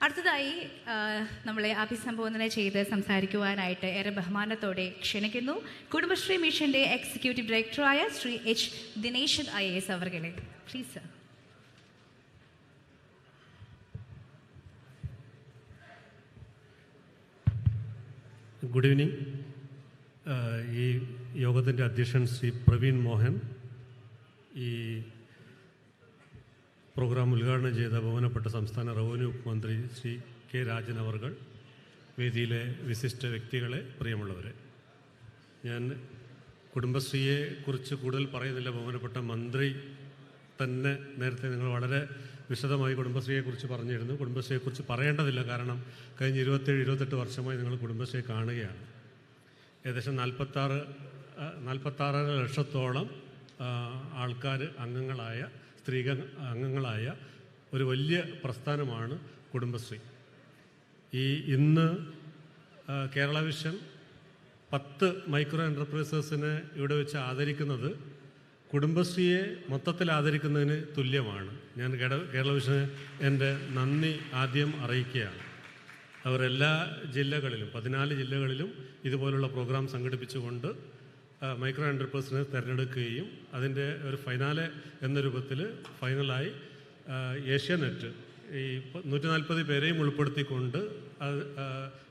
അടുത്തതായി നമ്മളെ അഭിസംബോധന ചെയ്ത് സംസാരിക്കുവാനായിട്ട് ഏറെ ബഹുമാനത്തോടെ ക്ഷണിക്കുന്നു കുടുംബശ്രീ മിഷന്റെ എക്സിക്യൂട്ടീവ് ഡയറക്ടറായ ശ്രീ എച്ച് ദിനേശൻ IAS അവർകളെ. Please sir. Good evening. ഈ യോഗത്തിൻ്റെ അധ്യക്ഷൻ ശ്രീ പ്രവീൺ മോഹൻ, ഈ പ്രോഗ്രാം ഉദ്ഘാടനം ചെയ്ത ബഹുമാനപ്പെട്ട സംസ്ഥാന റവന്യൂ മന്ത്രി ശ്രീ കെ രാജൻ അവർകൾ, വേദിയിലെ വിശിഷ്ട വ്യക്തികളെ, പ്രിയമുള്ളവരെ, ഞാൻ കുടുംബശ്രീയെ കുറിച്ച് കൂടുതൽ പറയുന്നില്ല. ബഹുമാനപ്പെട്ട മന്ത്രി തന്നെ നേരത്തെ നിങ്ങൾ വളരെ വിശദമായി കുടുംബശ്രീയെക്കുറിച്ച് പറഞ്ഞിരുന്നു. കുടുംബശ്രീയെക്കുറിച്ച് പറയേണ്ടതില്ല, കാരണം കഴിഞ്ഞ 27-28 വർഷമായി നിങ്ങൾ കുടുംബശ്രീയെ കാണുകയാണ്. ഏകദേശം 46 ലക്ഷത്തോളം ആൾക്കാർ അംഗങ്ങളായ, സ്ത്രീകൾ അംഗങ്ങളായ ഒരു വലിയ പ്രസ്ഥാനമാണ് കുടുംബശ്രീ. ഇന്ന് കേരള വിഷൻ 10 മൈക്രോ എൻ്റർപ്രൈസസിനെ ഇവിടെ വെച്ച് ആദരിക്കുന്നത് കുടുംബശ്രീയെ മൊത്തത്തിൽ ആദരിക്കുന്നതിന് തുല്യമാണ്. ഞാൻ കേരള വിഷന് എൻ്റെ നന്ദി ആദ്യം അറിയിക്കുകയാണ്. അവർ എല്ലാ ജില്ലകളിലും 14 ജില്ലകളിലും ഇതുപോലുള്ള പ്രോഗ്രാം സംഘടിപ്പിച്ചുകൊണ്ട് മൈക്രോ എൻ്റർപ്രൈസിനെ തിരഞ്ഞെടുക്കുകയും അതിൻ്റെ ഒരു ഫൈനാലെ എന്ന രൂപത്തിൽ ഫൈനലായി ഏഷ്യാനെറ്റ് ഈ 140 പേരെയും ഉൾപ്പെടുത്തിക്കൊണ്ട്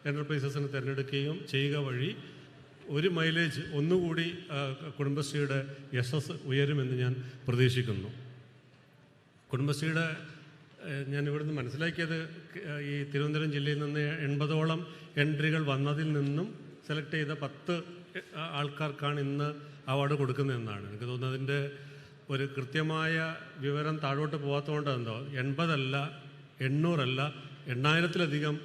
എൻ്റർപ്രൈസസിനെ തിരഞ്ഞെടുക്കുകയും ചെയ്യുക വഴി ഒരു മൈലേജ് ഒന്നുകൂടി കുടുംബശ്രീയുടെ യശസ് ഉയരുമെന്ന് ഞാൻ പ്രതീക്ഷിക്കുന്നു. കുടുംബശ്രീയുടെ ഞാൻ ഇവിടുന്ന് മനസ്സിലാക്കിയത്, ഈ തിരുവനന്തപുരം ജില്ലയിൽ നിന്ന് 80ഓളം എൻട്രികൾ വന്നതിൽ നിന്നും സെലക്ട് ചെയ്ത 10 ആൾക്കാർക്കാണ് ഇന്ന് അവാർഡ് കൊടുക്കുന്നതെന്നാണ് എനിക്ക് തോന്നുന്നത്. അതിൻ്റെ ഒരു കൃത്യമായ വിവരം താഴോട്ട് പോകാത്തതുകൊണ്ടെന്തോ 80 അല്ല, 800 അല്ല, 8000-ലധികം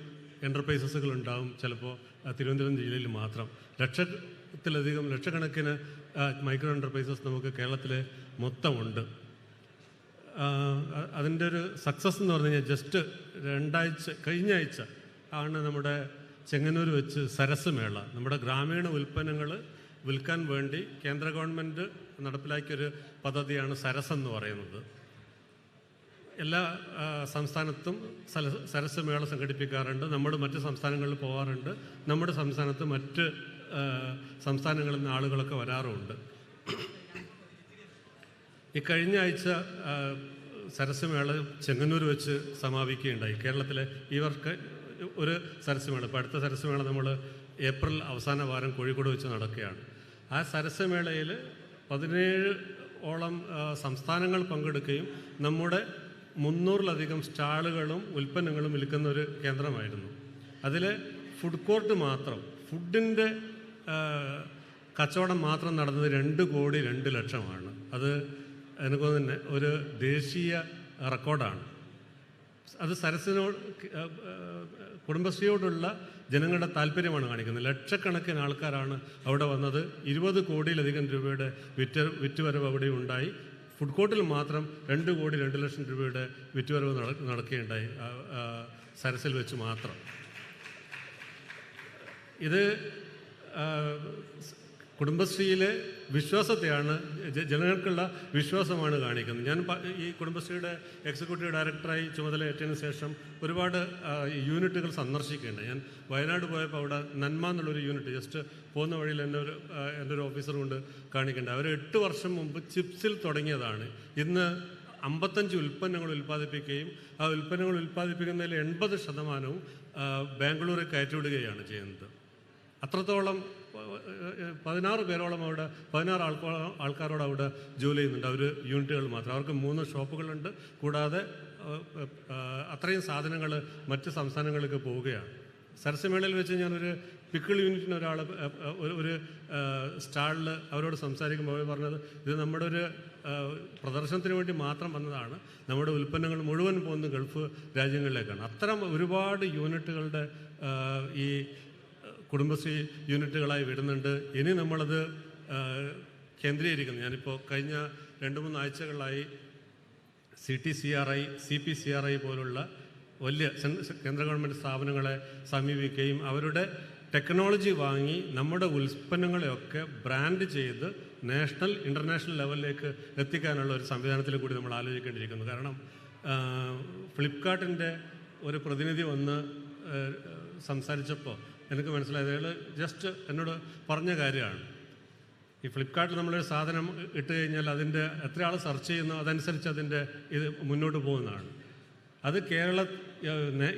എൻ്റർപ്രൈസസുകളുണ്ടാകും ചിലപ്പോൾ തിരുവനന്തപുരം ജില്ലയിൽ മാത്രം. ലക്ഷക്കണക്കിന് മൈക്രോ എൻ്റർപ്രൈസസ് നമുക്ക് കേരളത്തിൽ മൊത്തമുണ്ട്. അതിൻ്റെ ഒരു സക്സസ് എന്ന് പറഞ്ഞു കഴിഞ്ഞാൽ ജസ്റ്റ് കഴിഞ്ഞ ആഴ്ച ആണ് നമ്മുടെ ചെങ്ങന്നൂർ വെച്ച് സരസ് മേള, നമ്മുടെ ഗ്രാമീണ ഉൽപ്പന്നങ്ങൾ വിൽക്കാൻ വേണ്ടി കേന്ദ്ര ഗവൺമെൻറ് നടപ്പിലാക്കിയൊരു പദ്ധതിയാണ് സരസ് എന്ന് പറയുന്നത്. എല്ലാ സംസ്ഥാനത്തും സരസ് മേള സംഘടിപ്പിക്കാറുണ്ട്. നമ്മൾ മറ്റ് സംസ്ഥാനങ്ങളിൽ പോകാറുണ്ട്. നമ്മുടെ സംസ്ഥാനത്ത് മറ്റ് സംസ്ഥാനങ്ങളിൽ നിന്ന് ആളുകളൊക്കെ വരാറുമുണ്ട്. ഈ കഴിഞ്ഞ ആഴ്ച സരസ് മേള ചെങ്ങന്നൂർ വെച്ച് സമാപിക്കുകയുണ്ടായി. കേരളത്തിലെ ഇവർക്ക് ഒരു സരസ് മേള, ഇപ്പോൾ അടുത്ത സരസ് മേള നമ്മൾ ഏപ്രിൽ അവസാന വാരം കോഴിക്കോട് വെച്ച് നടക്കുകയാണ്. ആ സരസ് മേളയിൽ 17ഓളം സംസ്ഥാനങ്ങൾ പങ്കെടുക്കുകയും നമ്മുടെ 300-ലധികം സ്റ്റാളുകളും ഉൽപ്പന്നങ്ങളും വിൽക്കുന്ന ഒരു കേന്ദ്രമായിരുന്നു. അതിൽ ഫുഡ് കോർട്ട് മാത്രം, ഫുഡിൻ്റെ കച്ചവടം മാത്രം നടന്നത് 2,02,00,000 അത് എനിക്ക് തന്നെ ഒരു ദേശീയ റെക്കോർഡാണ്. അത് സരസിനോട്, കുടുംബശ്രീയോടുള്ള ജനങ്ങളുടെ താല്പര്യമാണ് കാണിക്കുന്നത്. ലക്ഷക്കണക്കിന് ആൾക്കാരാണ് അവിടെ വന്നത്. 20 കോടിയിലധികം രൂപയുടെ വിറ്റുവരവ് അവിടെ ഉണ്ടായി. ഫുഡ് കോർട്ടിൽ മാത്രം 2,02,00,000 രൂപയുടെ വിറ്റുവരവ് നടക്കുകയുണ്ടായി സരസിൽ വെച്ച് മാത്രം. ഇത് കുടുംബശ്രീയിലെ വിശ്വാസത്തെയാണ്, ജനങ്ങൾക്കുള്ള വിശ്വാസമാണ് കാണിക്കുന്നത്. ഞാൻ ഈ കുടുംബശ്രീയുടെ എക്സിക്യൂട്ടീവ് ഡയറക്ടറായി ചുമതലയേറ്റതിന് ശേഷം ഒരുപാട് യൂണിറ്റുകൾ സന്ദർശിക്കുകയുണ്ട്. ഞാൻ വയനാട് പോയപ്പോൾ അവിടെ നന്മ എന്നുള്ളൊരു യൂണിറ്റ് ജസ്റ്റ് പോകുന്ന വഴിയിൽ എൻ്റെ ഒരു ഓഫീസർ കൊണ്ട് കാണിക്കേണ്ടത്. അവർ 8 വർഷം മുമ്പ് ചിപ്സിൽ തുടങ്ങിയതാണ്. ഇന്ന് 55 ഉൽപ്പന്നങ്ങൾ ഉൽപ്പാദിപ്പിക്കുകയും ആ ഉൽപ്പന്നങ്ങൾ ഉൽപ്പാദിപ്പിക്കുന്നതിൽ 80% ബാംഗ്ലൂരിൽ കയറ്റിവിടുകയാണ് ചെയ്യുന്നത്. അത്രത്തോളം 16 പേരോളം അവിടെ, 16 ആൾക്കാരോട് അവിടെ ജോലി ചെയ്യുന്നുണ്ട്. അവർ യൂണിറ്റുകൾ മാത്രം. അവർക്ക് 3 ഷോപ്പുകളുണ്ട്. കൂടാതെ അത്രയും സാധനങ്ങൾ മറ്റ് സംസ്ഥാനങ്ങളിലേക്ക് പോവുകയാണ്. സരസ്മേളയിൽ വെച്ച് ഞാനൊരു പിക്കിൾ യൂണിറ്റിന് ഒരു സ്റ്റാളിൽ അവരോട് സംസാരിക്കുമ്പോൾ പറഞ്ഞത്, ഇത് നമ്മുടെ ഒരു പ്രദർശനത്തിന് വേണ്ടി മാത്രം വന്നതാണ്. നമ്മുടെ ഉൽപ്പന്നങ്ങൾ മുഴുവൻ പോകുന്നത് ഗൾഫ് രാജ്യങ്ങളിലേക്കാണ്. അത്തരം ഒരുപാട് യൂണിറ്റുകളുടെ ഈ കുടുംബശ്രീ യൂണിറ്റുകളായി വരുന്നുണ്ട്. ഇനി നമ്മളത് കേന്ദ്രീകരിക്കുന്നു. ഞാനിപ്പോൾ കഴിഞ്ഞ 2-3 ആഴ്ചകളായി CTCRI, CPCRI പോലുള്ള വലിയ കേന്ദ്ര ഗവൺമെൻറ് സ്ഥാപനങ്ങളെ സമീപിക്കുകയും അവരുടെ ടെക്നോളജി വാങ്ങി നമ്മുടെ ഉൽപ്പന്നങ്ങളെയൊക്കെ ബ്രാൻഡ് ചെയ്ത് നാഷണൽ ഇൻ്റർനാഷണൽ ലെവലിലേക്ക് എത്തിക്കാനുള്ള ഒരു സംവിധാനത്തിൽ കൂടി നമ്മൾ ആലോചിക്കേണ്ടിയിരിക്കുന്നു. കാരണം ഫ്ലിപ്കാർട്ടിൻ്റെ ഒരു പ്രതിനിധി വന്ന് സംസാരിച്ചപ്പോൾ എനിക്ക് മനസ്സിലായത് അയാൾ ജസ്റ്റ് എന്നോട് പറഞ്ഞ കാര്യമാണ്. ഈ ഫ്ലിപ്കാർട്ടിൽ നമ്മളൊരു സാധനം ഇട്ട് കഴിഞ്ഞാൽ അതിൻ്റെ എത്ര ആൾ സെർച്ച് ചെയ്യുന്നു അതനുസരിച്ച് അതിൻ്റെ ഇത് മുന്നോട്ട് പോകുന്നതാണ്. അത്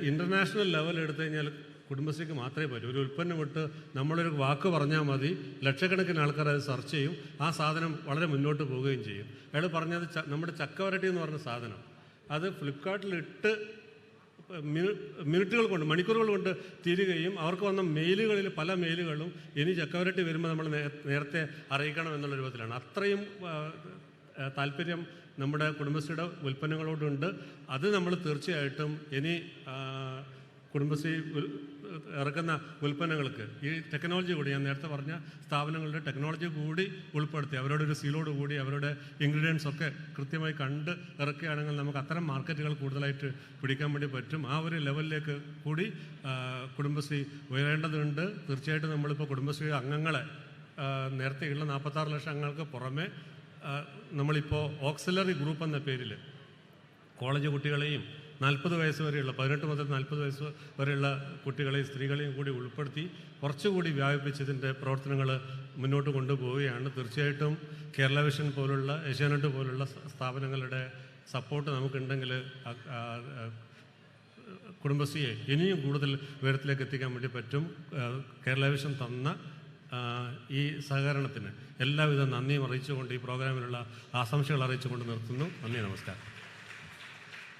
ഇൻ്റർനാഷണൽ ലെവൽ എടുത്തു കഴിഞ്ഞാൽ കുടുംബശ്രീക്ക് മാത്രമേ പറ്റൂ. ഒരു ഉൽപ്പന്നം ഇട്ട് നമ്മളൊരു വാക്ക് പറഞ്ഞാൽ മതി, ലക്ഷക്കണക്കിന് ആൾക്കാർ അത് സെർച്ച് ചെയ്യും, ആ സാധനം വളരെ മുന്നോട്ട് പോവുകയും ചെയ്യും. അയാൾ പറഞ്ഞത് നമ്മുടെ ചക്കവരട്ടി എന്ന് പറഞ്ഞ സാധനം അത് ഫ്ലിപ്കാർട്ടിലിട്ട് മിനിറ്റുകൾ കൊണ്ട് മണിക്കൂറുകൾ കൊണ്ട് തീരുകയും അവർക്ക് വന്ന മെയിലുകളിൽ പല മെയിലുകളും ഇനി ചക്കവരട്ടി വരുമ്പോൾ നമ്മൾ നേരത്തെ അറിയിക്കണം എന്നുള്ള രൂപത്തിലാണ്. അത്രയും താല്പര്യം നമ്മുടെ കുടുംബശ്രീയുടെ ഉൽപ്പന്നങ്ങളോടുണ്ട്. അത് നമ്മൾ തീർച്ചയായിട്ടും ഇനി കുടുംബശ്രീ ഇറക്കുന്ന ഉൽപ്പന്നങ്ങൾക്ക് ഈ ടെക്നോളജി കൂടി, ഞാൻ നേരത്തെ പറഞ്ഞ സ്ഥാപനങ്ങളുടെ ടെക്നോളജി കൂടി ഉൾപ്പെടുത്തി അവരുടെ ഒരു സീലോട് കൂടി അവരുടെ ഇൻഗ്രീഡിയൻസ് ഒക്കെ കൃത്യമായി കണ്ട് ഇറക്കുകയാണെങ്കിൽ നമുക്ക് അത്തരം മാർക്കറ്റുകൾ കൂടുതലായിട്ട് പിടിക്കാൻ വേണ്ടി പറ്റും. ആ ഒരു ലെവലിലേക്ക് കൂടി കുടുംബശ്രീ ഉയരേണ്ടതുണ്ട്. തീർച്ചയായിട്ടും നമ്മളിപ്പോൾ കുടുംബശ്രീ അംഗങ്ങളെ നേരത്തെയുള്ള 46 ലക്ഷം അംഗങ്ങൾക്ക് പുറമെ നമ്മളിപ്പോൾ ഓക്സിലറി ഗ്രൂപ്പ് എന്ന പേരിൽ കോളേജ് കുട്ടികളെയും 40 വയസ്സ് വരെയുള്ള 18 മുതൽ 40 വയസ്സ് വരെയുള്ള കുട്ടികളെയും സ്ത്രീകളെയും കൂടി ഉൾപ്പെടുത്തി കുറച്ചുകൂടി വ്യാപിപ്പിച്ചതിൻ്റെ പ്രവർത്തനങ്ങൾ മുന്നോട്ട് കൊണ്ടുപോവുകയാണ്. തീർച്ചയായിട്ടും കേരള വിഷൻ പോലുള്ള ഏഷ്യാനെറ്റ് പോലുള്ള സ്ഥാപനങ്ങളുടെ സപ്പോർട്ട് നമുക്കുണ്ടെങ്കിൽ കുടുംബശ്രീയെ ഇനിയും കൂടുതൽ ഉയരത്തിലേക്ക് എത്തിക്കാൻ വേണ്ടി പറ്റും. കേരള വിഷൻ തന്ന ഈ സഹകരണത്തിന് എല്ലാവിധ നന്ദിയും അറിയിച്ചുകൊണ്ട് ഈ പ്രോഗ്രാമിലുള്ള ആശംസകൾ അറിയിച്ചുകൊണ്ട് നിർത്തുന്നു. നന്ദി, നമസ്കാരം.